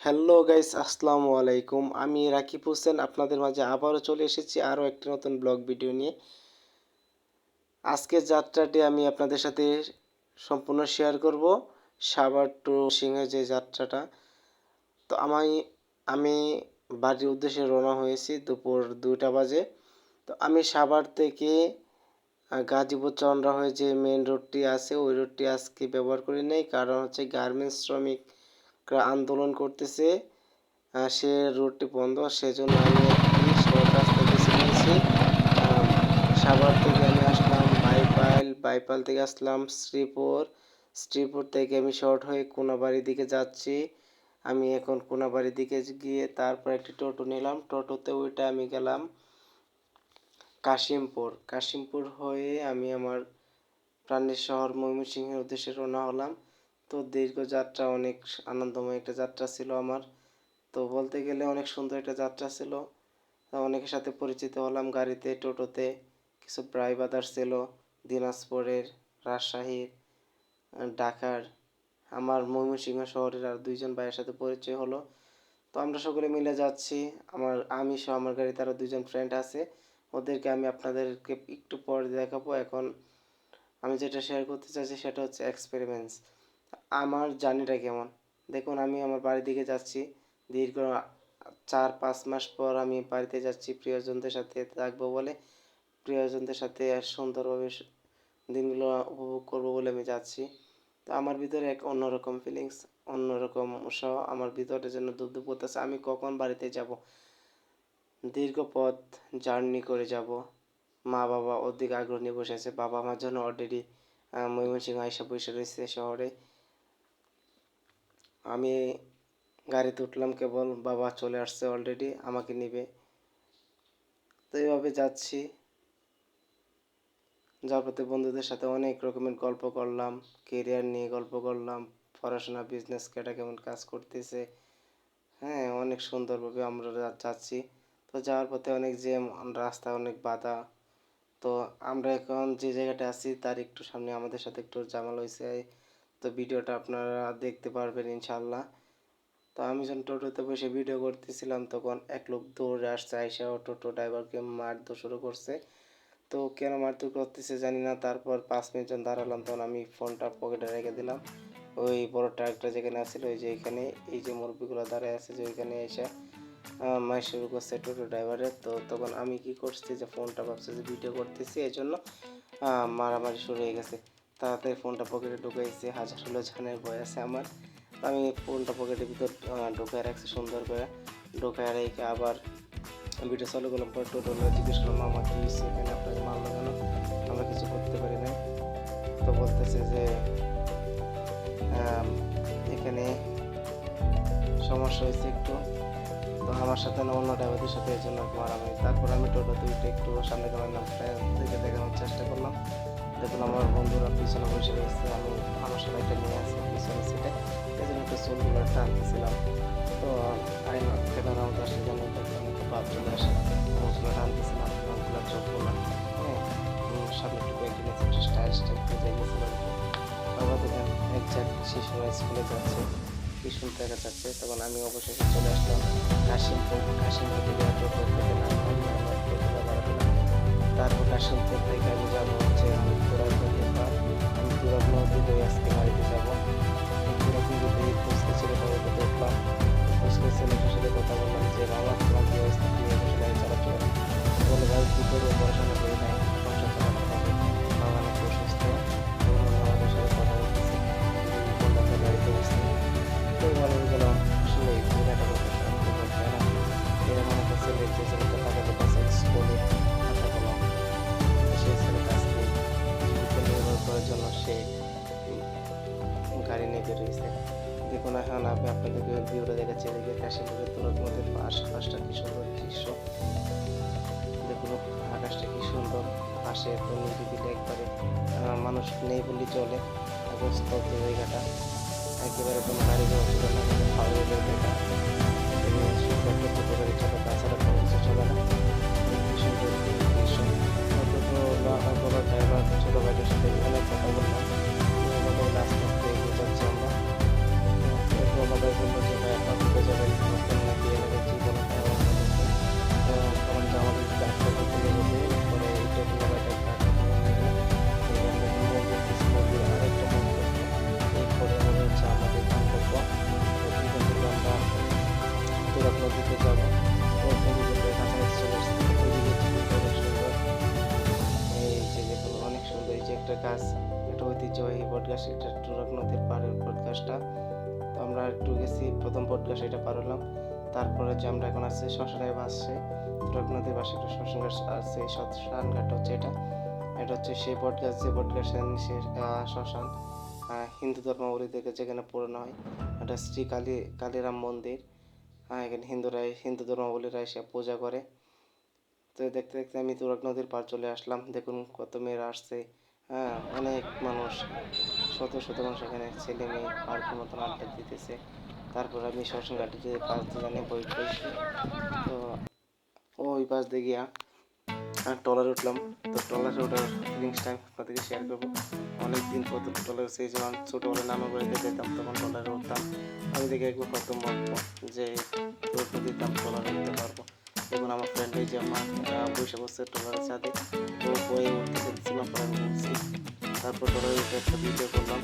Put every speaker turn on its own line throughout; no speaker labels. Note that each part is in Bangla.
হ্যালো গাইস, আসসালামু আলাইকুম। আমি রাকিব হোসেন আপনাদের মাঝে আবারও চলে এসেছি আরও একটি নতুন ব্লগ ভিডিও নিয়ে। আজকের যাত্রাটি আমি আপনাদের সাথে সম্পূর্ণ শেয়ার করব। সাভার টু সিংহের যে যাত্রাটা। তো আমি বাড়ির উদ্দেশ্যে রওনা হয়েছি দুপুর 2টা বাজে। তো আমি সাভার থেকে গাজীপুর চন্দ্রা হয়ে যে মেন রোডটি আছে ওই রোডটি আজকে ব্যবহার করি নাই, কারণ হচ্ছে গার্মেন্টস শ্রমিকরা আন্দোলন করতেছে। সে রুটটি বন্ধ, সেজন্য আমি একটি শর্ট রাস্তা বেছে নিয়েছি। সাভার থেকে আমি আসলাম বাইপাল থেকে আসলাম শ্রীপুর থেকে আমি শর্ট হয়ে কোনাবাড়ির দিকে যাচ্ছি। আমি এখন কোনাবাড়ির দিকে গিয়ে তারপর একটি টোটো নিলাম, টোটোতে ওইটা আমি গেলাম কাশিমপুর হয়ে আমি আমার প্রাণের শহর ময়মনসিংহের উদ্দেশ্যে রওনা হলাম। তো দীর্ঘ যাত্রা, অনেক আনন্দময় একটা যাত্রা ছিল আমার। তো বলতে গেলে অনেক সুন্দর একটা যাত্রা ছিল। অনেকের সাথে পরিচিত হলাম গাড়িতে, টোটোতে। কিছু ভাই ব্রাদার ছিল দিনাজপুরের, রাজশাহীর, ঢাকার, আমার ময়মনসিংহ শহরের আর দুইজন ভাইয়ের সাথে পরিচয় হলো। তো আমরা সকলে মিলে যাচ্ছি। আমি সহ আমার গাড়িতে আরও দুইজন ফ্রেন্ড আছে, ওদেরকে আমি আপনাদেরকে একটু পরে দেখাবো। এখন আমি যেটা শেয়ার করতে চাইছি সেটা হচ্ছে এক্সপেরিমেন্টস, আমার জার্নিটা কেমন। দেখুন, আমি আমার বাড়ির দিকে যাচ্ছি। দীর্ঘ 4-5 মাস পর আমি বাড়িতে যাচ্ছি প্রিয়জনদের সাথে থাকবো বলে, প্রিয়জনদের সাথে সুন্দরভাবে দিনগুলো উপভোগ করবো বলে আমি যাচ্ছি। তো আমার ভিতরে এক অন্যরকম ফিলিংস, অন্যরকম উৎসাহ আমার ভিতরে যেন ধুকধুক করতেছে। আমি কখন বাড়িতে যাব, দীর্ঘ পথ জার্নি করে যাব। মা বাবা অধিক আগ্রহ নিয়ে বসে আছে, বাবা আমার জন্য অলরেডি ময়মনসিংহ আইসা বসে রয়েছে শহরে। আমি গাড়িতে উঠলাম, কেবল বাবা চলে আসছে অলরেডি, আমাকে নিবে। তো এইভাবে যাচ্ছি। যাওয়ার পথে বন্ধুদের সাথে অনেক রকমের গল্প করলাম, কেরিয়ার নিয়ে গল্প করলাম, পড়াশোনা, বিজনেস কেটা কেমন কাজ করতেছে। হ্যাঁ, অনেক সুন্দরভাবে আমরা যাচ্ছি। তো যাওয়ার পথে অনেক জ্যাম, রাস্তা অনেক বাধা। তো আমরা এখন যে জায়গাটা আছি তার একটু সামনে আমাদের সাথে একটু ঝামেলা হয়েছে। তো ভিডিওটা আপনারা দেখতে পারবেন ইনশাল্লাহ। তো আমি যখন টোটোতে বসে ভিডিও করতেছিলাম তখন এক লোক দৌড়ে আসছে, আইসা টোটো ড্রাইভারকে মারধর শুরু করছে। তো কেন মারধর করতেছে জানি না। তারপর 5 মিনিট যখন দাঁড়ালাম তখন আমি ফোনটা পকেটে রেখে দিলাম। ওই বড় ট্রাকটা যেখানে আসছিল, ওই যে এখানে এই যে মুরব্বিগুলো দাঁড়ায় আছে যে ওইখানে এসে মার শুরু করছে টোটো ড্রাইভারের। তো তখন আমি কি করছি যে ফোনটা ভাবছি যে ভিডিও করতেছি, এই জন্য মারামারি শুরু হয়ে গেছে। তাড়াতাড়ি ফোনটা পকেটে ঢুকাইছে, হাজার হলো জানের ভয় আছে আমার। আমি ফোনটা পকেটের ভিতর ঢুকায় রাখছি সুন্দর করে। ঢুকায় রেখে আবার ভিডিও চালু করলাম। পরে টোটোলা জিজ্ঞেস করলাম, মামা কি হয়েছে এখানে, আপনাকে মারলো কেন? আমরা কিছু করতে পারি না। তো বলতেছে যে এখানে সমস্যা হয়েছে একটু, তো আমার সাথে না অন্য ড্রাইভারদের সাথে, এই জন্য মারামারি। তারপর আমি টোটোতে উঠে একটু সামনে গেলাম, ফ্রেন্ডদেরকে দেখানোর চেষ্টা করলাম। দেখুন আমার বন্ধুরা পিছনে বসে রয়েছে, আমি আমার সবাইটা নিয়ে আসি পিছনে সিটে, এই জন্য একটু চুলগুলো টানতেছিলাম। তো আইন ফেলার আমাদের আসে যেন একটু ভাব চলে আসে, মুখগুলো টানতেছিলাম, মুখগুলো চোখগুলো, হ্যাঁ, সামনে একটু কয়েকদিন স্টাইল খুঁজে গেছিলাম। বাবা দেখেন একজাক্ট শিশুরা স্কুলে যাচ্ছে, কি শুনতে দেখা যাচ্ছে। তখন আমি অবশেষে চলে আসলাম কাশিমপুর থেকে টোটো থেকে নামলাম, তারপর কাশিমপুর থেকে আমি যাবো হচ্ছে তুরাগ নদীর পার। আমি তুরাগ নদী হয়ে আজকে বাড়িতে যাবো। তুরাগ নদীতে খুঁজতে ছেলে পাবো তো দেখলাম, খুঁজতে ছেলেটার সাথে কথা বললাম যে বাবা তোমার কি অবস্থা, তুমি বসে গাড়ি চালাচ্ছ কেন? বলে ভাই কি করবো, পড়াশোনা করি নাই, সংসার চালাতে হবে, বাবা নাকি অসুস্থ। আমাদের সাথে কথা বলতেছে, কলকাতা গাড়িতে বসতে। তো ভালো গেলাম, আসলে মেয়েটা কথা শুনতে বলতে না, এরকম একটা ছেলে যে ছেলেটা টাকা পেতেছে স্কুলে কথা বললাম, সেই ছেলেটা আজকে জীবিকা নির্ভর করার জন্য সে গাড়ি নিয়ে বেরিয়েছে। দেখুন এখন আমি আপনাদেরকে ভিউটা দেখাচ্ছি, এদিকে কাশিমপুরের তুরাগ নদীর আশপাশটা কি সুন্দর দৃশ্য। দেখুন আকাশটা কি সুন্দর, পাশে তো নিরিবিলি একবারে, মানুষ নেই বললেই চলে, একদম স্তব্ধ জায়গাটা, একেবারে কোনো গাড়ি যাওয়া ছিল না, হাওড়ে দেখা সুন্দর একটা ছোটো গাড়ি চলে, তাছাড়া কোনো কিছু চলে না। কি সুন্দর দৃশ্য। বড় ড্রাইভার ছোটো গাড়ির সাথে অনেক কথা বললাম, কথা বলে আস্তে আস্তে এগিয়ে যাচ্ছি আমরা। বাবাই বললো যে ভাই আপনার ঘুরে যাবে পডকাস্ট, এটা তুরাগ নদীর পাড়ের পডকাস্টটা। তো আমরা একটু গেছি, প্রথম পডকাস্ট এটা পার হলাম। তারপরে যে আমরা এখন আছি শ্মশানের পাশে, তুরাগ নদীর পাশে একটা শ্মশান ঘাট আছে। শ্মশান ঘাট হচ্ছে এটা হচ্ছে সেই পডকাস্ট, যে পডকাস্টের শ্মশান হিন্দু ধর্মাবলম্বীদেরকে যেখানে পূরণ হয়। এটা শ্রী কালীরাম মন্দির। এখানে হিন্দু ধর্মাবলম্বীরা এসে পূজা করে। তো দেখতে দেখতে আমি তুরাগ নদীর পার চলে আসলাম। দেখুন কত মেয়েরা আসছে, অনেক মানুষ, শত শত মানুষ এখানে ছেলে মেয়ে পার্কের মতন আড্ডা দিতেছে। তারপর আমি শ্মশান ঘাটে যে পাশ দিয়ে জানি বই বইছি। তো ওই পাশ দিয়ে গিয়া ট্রলারে উঠলাম। তো ট্রলারে ওঠার ফিলিংসটা আমি আপনাদেরকে শেয়ার করবো। অনেকদিন পর ট্রলারে সেই যখন ছোটোবেলায় নানুর বাড়িতে যেতাম তখন ট্রলারে উঠতাম। আমি দেখে একবার কত মত যে দিতাম ট্রলারে উঠতে পারবো। দেখুন আমার ফ্রেন্ড এই যে আমার বসে বসে ট্রলারের সাথে, তো বয়ে উঠতে চেয়েছিলাম, পরে আমি উঠছি। তারপর ট্রলারে উঠে একটা ভিডিও করলাম,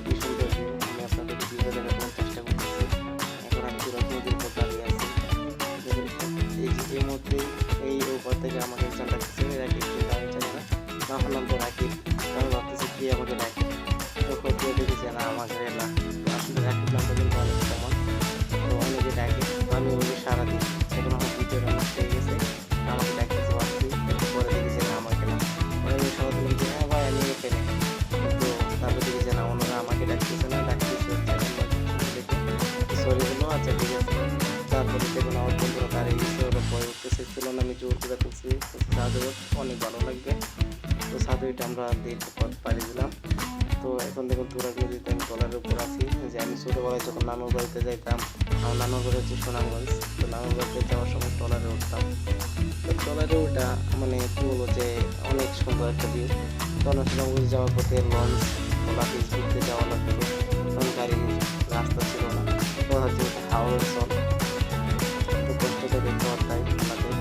কি সুন্দর ভিউ। আমি আপনাদেরকে ভিডিও দেখানোর চেষ্টা করতেছি। এখন আমি তুরাগ নদীর উপর দাঁড়িয়ে আছি। এই মধ্যে এই উপর থেকে আমাকে একজন ডাকতেছে, রাকিব কিন্তু আমি জানি না নাম তো রাকিব। আমি ভাবতেছি কি আমাকে ডাকে, তো খতিয়ে দেখেছি না আমাকে না, আসলে রাকিব নামটা কিন্তু অনেক কমন। তো অনেকে ডাকে, আমি ওকে সারা দিই। এখন আমার ভিডিও রান্না হয়ে গেছে, আমাকে ডাকতেছে ভাবছি, পরে দেখেছি না আমাকে না। পরে আমি সারা দিলাম যে হ্যাঁ ভাই আমি এখানে। তো তারপর দেখেছি না ওনারা আমাকে ডাকতেছে না, ডাকতেছে সরি বলো, আচ্ছা ঠিক আছে। তারপরে দেখুন আমার বন্ধুরা দাঁড়িয়ে গেছে, ওরা ভয় উঠতেছে, ছিল না আমি জোর করে তুলছি ছাদে, অনেক ভালো লাগবে। তো ছাদে আমরা দীর্ঘ পথ পাড়ি দিলাম। তো এখন দেখুন তুরাগ নদীতে আমি ট্রলারের উপর আছি। যে আমি ছোটোবেলায় যখন নানুর বাড়িতে যাইতাম, আমার নানুর বাড়ি হচ্ছে সুনামগঞ্জ, তো নানুর বাড়িতে যাওয়ার সময় ট্রলারে উঠতাম। তো ট্রলারে ওটা মানে কী বলবো যে অনেক সুন্দর একটা ভিউ। তখন সুনামগঞ্জ যাওয়ার পথে লঞ্চ ট্রলার ঘুরতে যাওয়া লাগতো, তখন গাড়ির রাস্তা ছিল না, তো হচ্ছে হাওড়ের চল। তো কষ্টটা দেখতে পারতাম আমাদের।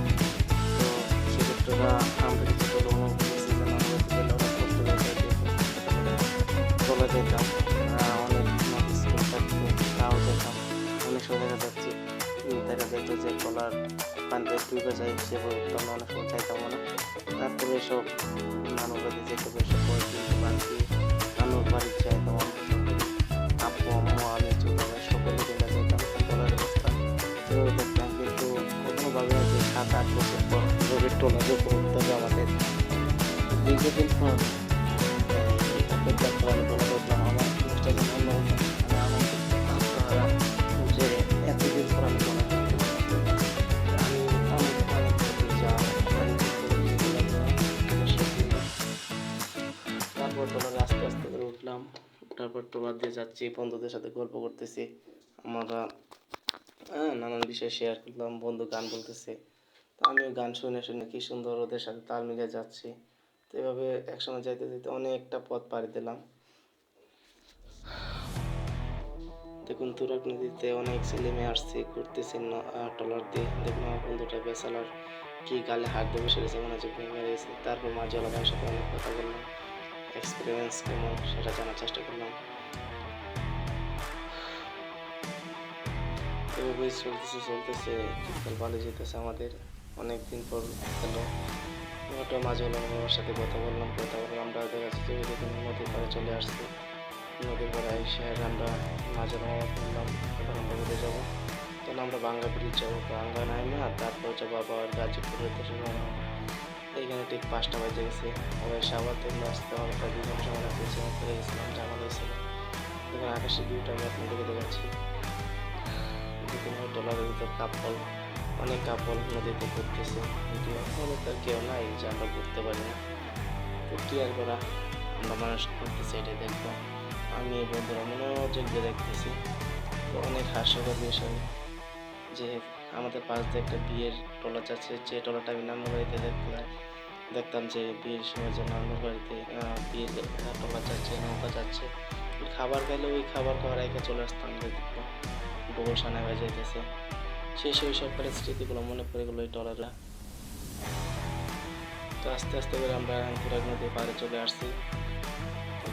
তো সেক্ষেত্রেটা আমরা কিছু হলো অনুভব করছি যে নানুর বাড়িতে গেলে অনেক কষ্ট চলে যেতাম, অনেক নোটিস থাকতো, তাও যেতাম। অনেক সময় দেখা যাচ্ছে দেখা যেত যে ট্রলার পানিতে ডুবে যায়, সেভাবে উঠতাম না, অনেক সময় চাইতাম না। তারপরে এসব নানুর বাড়িতে যেতে এসব বই কিনতে পারছি, নানুর বাড়ি যাইতাম, আমরা সকলে আব্বু আম্মু আমি ছোটো ভাই সকলে মিলে যেতাম ট্রলারে বসতাম, সেভাবে দেখতাম। কিন্তু কখনো ভাবে না যে 7-8 বছর পর কীভাবে ট্রলারে উপর উঠতে হবে আমাদের। দীর্ঘদিন পর যে এতদিন পর আমি তারপর ট্রলারে আস্তে আস্তে করে উঠলাম। তারপর ট্রলার দিয়ে যাচ্ছি, বন্ধুদের সাথে গল্প করতেছি, আমরা নানান বিষয় শেয়ার করলাম। বন্ধু গান বলতেছে, তো আমিও গান শুনে শুনে কি সুন্দর ওদের সাথে তাল মিলিয়ে যাচ্ছি। তো এভাবে একসময় যাইতে যেতে অনেকটা পথ পাড়ি দিলাম। দেখুন তুরাগ নদীতে অনেক ছেলে মেয়ে আসছে, ঘুরতেছে ট্রলার দিয়ে। দেখুন আমার বন্ধুটা বেসালার কি গালে হাত দিয়ে বসে গেছে, মনে হচ্ছে ভেঙে গেছে। তারপর মাঝওয়ালা ভাইয়ের সাথে অনেক কথা বললাম, এক্সপিরিয়েন্স কেমন সেটা জানার চেষ্টা করলাম। এভাবেই চলতেছে দিনকাল ভালো যেতেছে আমাদের। অনেক দিন পর হলো ওটা মাঝওয়ালা বাবার সাথে কথা বললাম, আমরা দেখা যাচ্ছে যে দেখুন নদীর পাড়ে চলে আসছি। নদীর পাড়ে এসে আমরা মাঝওয়ালা বাবা বললাম এবার আমরা ঘুরে যাবো। তখন আমরা বাংলা ব্রিজ যাবো, বাংলা নাই না, তারপর যাবো আবার গাজীপুরের দেশে যাবো। এইখানে ঠিক 5টা বাজে গেছে, আবার সাবার থেকে আসতে আমার প্রায় 2 ঘন্টা সময় লাগতেছে, করে গেছিলাম জামা হয়েছিল। দেখুন আকাশের ভিউটা আমি আপনাদেরকে দেখাচ্ছি। দেখুন ট্রলারের ভিতর অনেক কাপল নদীতে ঘুরতেছে, অনেক আর কেউ নাই যে আমরা ঘুরতে পারি না। তো কি আর করা, আমরা মানুষ ঘুরতেছি এটাই দেখবো। আমি এই বন্ধুরা মনোযোগ দিয়ে দেখতেছি। তো অনেক হাস্যকর বিষয় যে আমাদের পাশ দিয়ে একটা বিয়ের ট্রলার যাচ্ছে, যে ট্রলারটা আমি নানুর বাড়িতে দেখতাম যে বিয়ের সময় যে নানুর বাড়িতে বিয়ের ট্রলার যাচ্ছে, নৌকা যাচ্ছে, খাবার খাইলে ওই খাবার খাওয়ার একে চলে আসতাম যে দেখবো ডোল সানা হয়ে যাইতেছে। সেই শৈশবকালের স্মৃতিগুলো মনে পড়ে গেলো এই ট্রলাররা। তো আস্তে আস্তে করে আমরা তুরাগ নদীর পাড়ে চলে আসছি,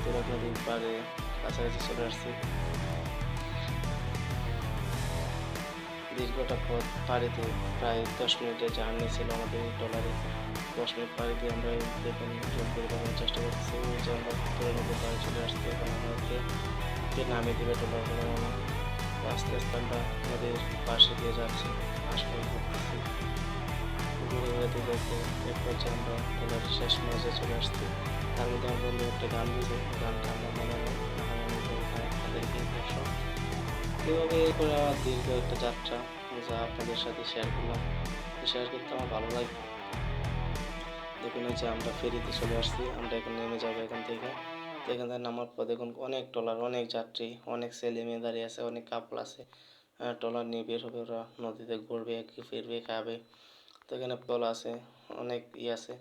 তুরাগ নদীর পাড়ে কাছাকাছি চলে আসছি। দীর্ঘটা পথ পাড়ি দিয়ে প্রায় 10 মিনিটের জার্নি ছিল আমাদের এই ট্রলারে। 10 মিনিট পাড়ি দিয়ে আমরা দেখুন জোর করে দেখানোর চেষ্টা করতেছি ওই যে আমরা ধরে নদীর পাড়ে চলে আসছি। এখন আমাদেরকে নামিয়ে দেবে ট্রলারগুলো মামা। তো আস্তে আস্তে আমরা নদীর পাশে দিয়ে যাচ্ছি, আশপাশ ঘুরতেছি, ঘুরে ঘুরে দেখতে এরপর যে আমরা ট্রলারের শেষ মাঝে চলে আসছি। তার মধ্যে আমার বন্ধু একটা গান বুঝে গানটা আমরা মনে হয় তাদেরকে দর্শক এভাবে করে আমার দীর্ঘ একটা যাত্রা যা আপনাদের সাথে শেয়ার করলাম। শেয়ার করতে আমার ভালো লাগে। দেখুন যে আমরা ফেরিতে চলে আসছি, আমরা এখন নেমে যাবো এখান থেকে। তো এখান থেকে নামার পর দেখুন অনেক ট্রলার, অনেক যাত্রী, অনেক ছেলে মেয়ে দাঁড়িয়ে আছে, অনেক কাপল আছে। ট্রলার নিয়ে বের হবে, ওরা নদীতে ঘুরবে, ফিরবে, খাবে। তো এখানে কল আছে, অনেক আছে।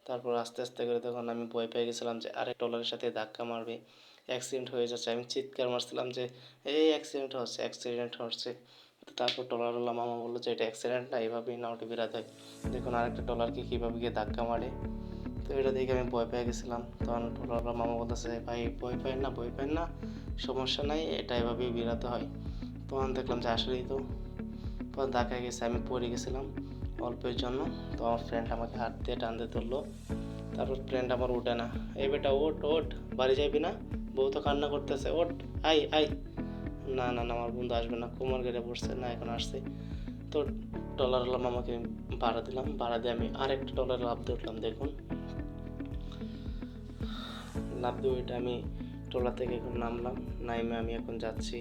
তারপর আস্তে আস্তে করে তখন আমি ভয় পেয়ে গেছিলাম যে আরেক ট্রলারের সাথে ধাক্কা মারবে, অ্যাক্সিডেন্ট হয়ে যাচ্ছে। আমি চিৎকার মারছিলাম যে এই অ্যাক্সিডেন্ট হচ্ছে, অ্যাক্সিডেন্ট হচ্ছে। তো তারপর ট্রলারওয়ালা মামা বললো যে এটা অ্যাক্সিডেন্ট না, এইভাবেই নাওটি বেরাতে হয়। দেখুন আরেকটা ট্রলারকে কীভাবে গিয়ে ধাক্কা মারে। তো এটা দেখে আমি ভয় পেয়ে গেছিলাম। তখন ট্রলারওয়ালা মামা বলতেছে ভাই ভয় পায় না, ভয় পায় না, সমস্যা নাই, এটা এভাবেই বেরাতে হয়। তখন দেখলাম যে আসলেই তো ধাক্কা গেছে, আমি পড়ে গেছিলাম অল্পের জন্য। তো আমার ফ্রেন্ড আমাকে হাত দিয়ে টানতে ধরলো। তারপর ফ্রেন্ড আমার উঠে না, এই বেটা ওঠ ওঠ, বাড়ি যাবি না, বউ তো কান্না করতেছে, ওঠ আই আই। না না না, আমার বন্ধু আসবে না, কোমর কেটে পড়ছে না, এখন আসছে। তো ট্রলারওয়ালা মামাকে ভাড়া দিলাম, ভাড়া দিয়ে আমি আরেকটা ট্রলারে লাফ দিয়ে উঠলাম। দেখুন লাফ দিয়ে ওইটা আমি ট্রলার থেকে এখন নামলাম, নাইমে আমি এখন যাচ্ছি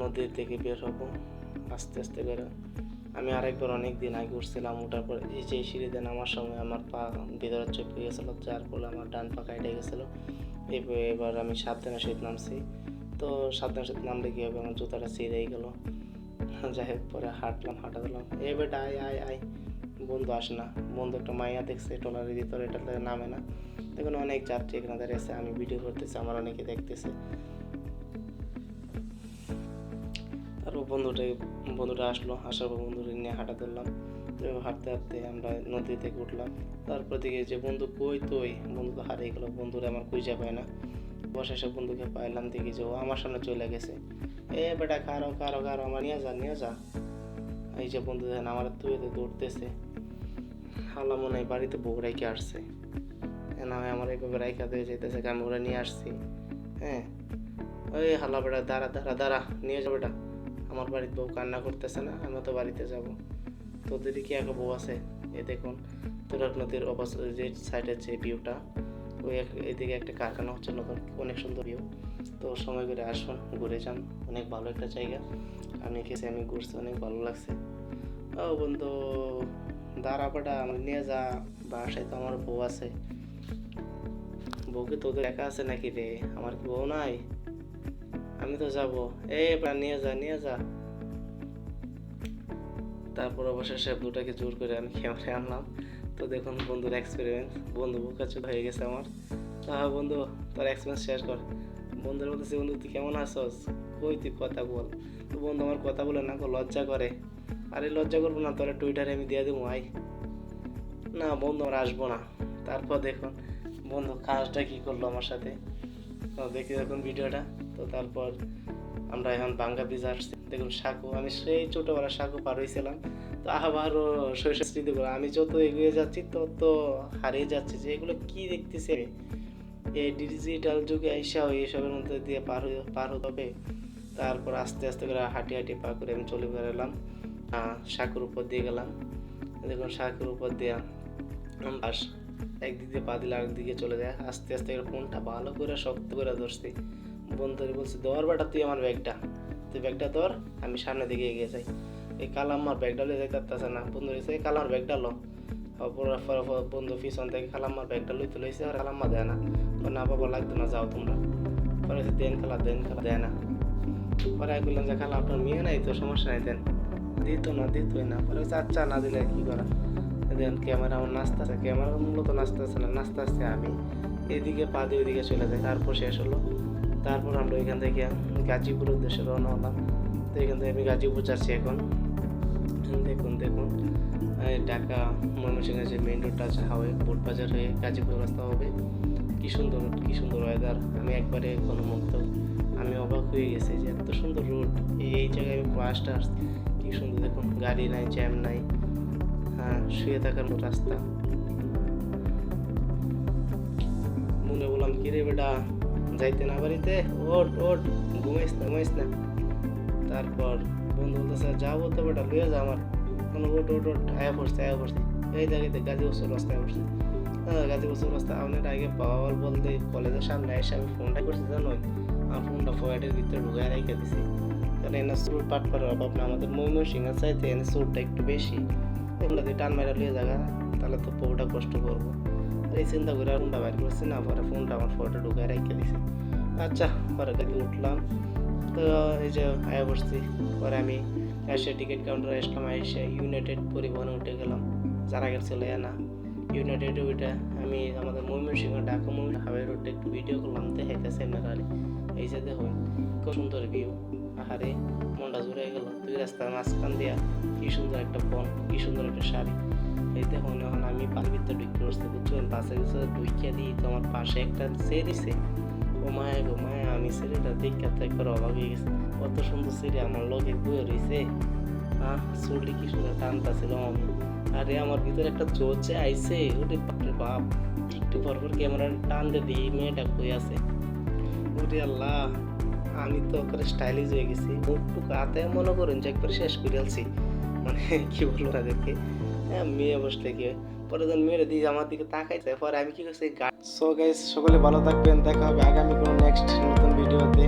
নদীর থেকে বের হবো আস্তে আস্তে করে। আমি আরেকবার অনেক দিন আগে উঠছিলাম, ওঠার পর এই যে সিঁড়িতে নামার সময় আমার পা ভিতরে চপকে গেছিলো, যার ফলে আমার ডান পা কেটে গেছিলো। এবার আমি সাবধানের সহিত নামছি। তো সাবধানের সহিত নামলে কী হবে, আমার জুতাটা ছিঁড়েই গেলো। যাই হোক পরে হাঁটলাম, হাঁটা দিলাম, এ বেটা আয় আয় আয়। বন্ধু আসে না, বন্ধু একটা মাইয়া দেখছে ট্রলারের ভিতরে, এটাতে নামে না। দেখুন অনেক যাত্রী এখানে দাঁড়িয়েছে, আমি ভিডিও করতেছি, আমার অনেকে দেখতেছে। আর বন্ধুটা আসলো, আসার পর বন্ধুটা নিয়ে হাঁটা ধরলাম। তো হাঁটতে হাঁটতে আমরা নদী থেকে উঠলাম। তারপর দিকে যে বন্ধু কই তুই, বন্ধু তো হারিয়ে গেলো, বন্ধুরা আমার খুঁজে পায় না। বসে সে বন্ধুকে পাইলাম, দেখি যে ও আমার সামনে চলে গেছে। এ বেটা কারো কারো কারো আমার নিয়ে যা নিয়ে যা। এই যে বন্ধু দেখেন আমার তুই দৌড়তেছে, হালা মনে হয় বাড়িতে বউ রাইখে আসছে, না হয় আমার এইভাবে রাইখা দিয়ে যেতেছে, আমি ওরা নিয়ে আসছি। হ্যাঁ ওই হালা বেটা দাঁড়া দাঁড়া দাঁড়া, নিয়ে যা বেটা, আমার বাড়িতে বউ কান্না করতেছে না, আমি তো বাড়িতে যাব। তোদেরই কি এক বউ আছে? এ দেখুন তুরাগ নদীর অপোজিট সাইডের যে ভিউটা, ওই এদিকে একটা কারখানা হচ্ছে নতুন, অনেক সুন্দর ভিউ। তো সময় করে আসুন, ঘুরে যান, অনেক ভালো একটা জায়গা। আমি এসেছি, আমি ঘুরছি, অনেক ভালো লাগছে। ও বন্ধু দাঁড়া বেটা, আমার নিয়ে যা, বাসায় তো আমার বউ আছে। বউকে তোদের একা আছে নাকি রে, আমার কি বউ নাই? আমি তো যাবো, এই নিয়ে যা নিয়ে যা। তারপর অবশেষে দুটাকে জোর করে আমি ক্যামেরা আনলাম। তো দেখুন বন্ধুর এক্সপিরিয়েন্স, বন্ধু বোকাচোদ হয়ে গেছে আমার। হ্যাঁ বন্ধু তোর এক্সপিরিয়েন্স শেয়ার কর। বন্ধুর বলতেছি বন্ধু তুই কেমন আছস, কই তুই কথা বল। তো বন্ধু আমার কথা বলে না, লজ্জা করে। আরে লজ্জা করবো না, তোর টুইটারে আমি দিয়ে দেবো আই। না বন্ধু আমার আসবো না। তারপর দেখুন বন্ধু কাজটা কী করলো আমার সাথে, দেখি দেখুন ভিডিওটা। তো তারপর আমরা এখন বাঙ্গা ব্রিজ আসছি। দেখুন সাঁকো, আমি সেই ছোটোবেলা সাঁকো পার হয়েছিলাম। তো আবারও শৈশব স্মৃতিগুলো, আমি যত এগিয়ে যাচ্ছি তত হারিয়ে যাচ্ছি যে এগুলো কী দেখতেছি আমি। এই ডিজিটাল যুগে আইসাও এইসবের মধ্যে দিয়ে পার হতে হবে। তারপর আস্তে আস্তে করে হাঁটি হাঁটি পা করে আমি চলে বেরোলাম, সাঁকোর উপর দিয়ে গেলাম। দেখুন সাঁকোর উপর দিয়ে বাস একদিক দিয়ে পা দিলে আরেকদিকে চলে যায়। আস্তে আস্তে ফোনটা ভালো করে শক্ত করে ধরছি। বন্ধুরে বলছি ধর বেটা তুই আমার ব্যাগটা, তুই ব্যাগটা ধর, আমি সামনের দিকে এগিয়ে যাই। এই কালাম্মার ব্যাগটা লয়ে যাইতে পারতেছে না। বন্ধু রয়েছে এই কালামার ব্যাগটা লো। বন্ধু পিছন থেকে কালাম্মার ব্যাগটা লইতে লইছে, আর কালাম্মা দেয় না, না বাবা লাগতো না, যাও তোমরা। পরে দেন খেলা দেয় না। পরে বললাম যে খালা আপনার মেয়ে নাই তো, সমস্যা নাই, দেন। দিতই না। পরে আচ্ছা না দিলে কি করা। দেন ক্যামেরা আমার নাচতেছে, ক্যামেরা মূলত নাচতেছে না, নাচতেছে আমি। এদিকে পা দিয়ে ওইদিকে চলে যায়। তারপর শেষ হলো। তারপর আমরা ওইখান থেকে গাজীপুর উদ্দেশ্যে রওনা হলাম। তো এখান থেকে আমি গাজীপুর যাচ্ছি এখন। দেখুন ঢাকা ময়মনসিংহের যে মেইন রোডটা আছে, হাওয়ে বোট বাজার হয়ে গাজীপুর রাস্তা হবে। কি সুন্দর ওয়েদার, আমি একবারে গণমুগ্ধ। আমি অবাক হয়ে গেছি যে এত সুন্দর রোড, এই জায়গায় আমি ফার্স্ট আসছে। কি সুন্দর দেখুন, গাড়ি নাই, জ্যাম নাই, হ্যাঁ শুয়ে থাকার মতো রাস্তা। মনে বললাম কি রে বেটা, যাইতে না বাড়িতে, ওট ওট, ঘুমাইস না। তারপর বন্ধু বলতেছে যাবো তো বেটা, লইয়া যা আমার। ওট ওট ওট, আয়া পড়ছে। এই জায়গাতে গাজী বছর রাস্তায় পড়ছে। গাজী বছর রাস্তা আপনার আগে পাওয়াল বলতে কলেজের সামনে এসে আমি ফোনটা করছি জানো, আমার ফোনটা পকেটের ভিতরে ঢুকায় রেখে দিছি। কারণ এনে চুল পাট করার অভাব না, আমাদের ময়মনসিংহের চাইতে এনে চুলটা একটু বেশি। এগুলো দিয়ে টান মারা লিয়ে জায়গা, তাহলে তো বউটা কষ্ট করবো। এই চিন্তা করে ফোনটা বাইর করছি না, পরে ফোনটা আমার পকেটে ঢুকায় রেখে দিছি। আচ্ছা, পরে গাড়ি উঠলাম, তো এই যে আয়া বসছি। পরে আমি এসে টিকিট কাউন্টারে আসলাম, এসে ইউনাইটেড পরিবহনে উঠে গেলাম। যারা গেছিল না ইউনাইটেড উঠে আমি আমাদের ময়মনসিংহ ঢাকা হাওয়াই রোডে একটু ভিডিও করলাম, দেখাইতেছে আপনারা। এই যে দেখুন খুব সুন্দর ভিউ, আহারে মনটা জুড়ে গেল। দুই রাস্তার মাঝখান দিয়া কি সুন্দর একটা বন, কি সুন্দর একটা শাড়ি। এই দেখুন এখন আমি বাড়ির ভিতরে ঢুকে পড়ছি, বুঝছেন, বাসে ঢুকিয়ে দিই তো আমার পাশে একটা সে দিছে। ও মায়া গো মায়া, আমি ছেলেটা দেখতে তো একবার অবাক হয়ে গেছে। কত সুন্দর ছেলে আমার লগে বয়ে রয়েছে, চুলটি কি সুন্দর টানতাছিল আমি। আরে আমার ভিতরে একটা জোর যে আইছে, ওরে বাপরে বাপ। একটু পর ক্যামেরা টান দিয়ে দিই মেয়েটা কই আছে। ওরে আল্লাহ, আমি তো ওখানে স্টাইলিশ হয়ে গেছি। মুখটুকু হাতে মনে করেন যে একবার শেষ করে ফেলছি, মানে কি বলবো তাদেরকে। মেয়ে বসলে কি পরে যখন মেয়েরা দিয়ে আমার দিকে তাকাইছে, পরে আমি কি করছি। সো গাইস, সকলে ভালো থাকবেন, দেখা হবে আগামী কোনো নেক্সট নতুন ভিডিওতে।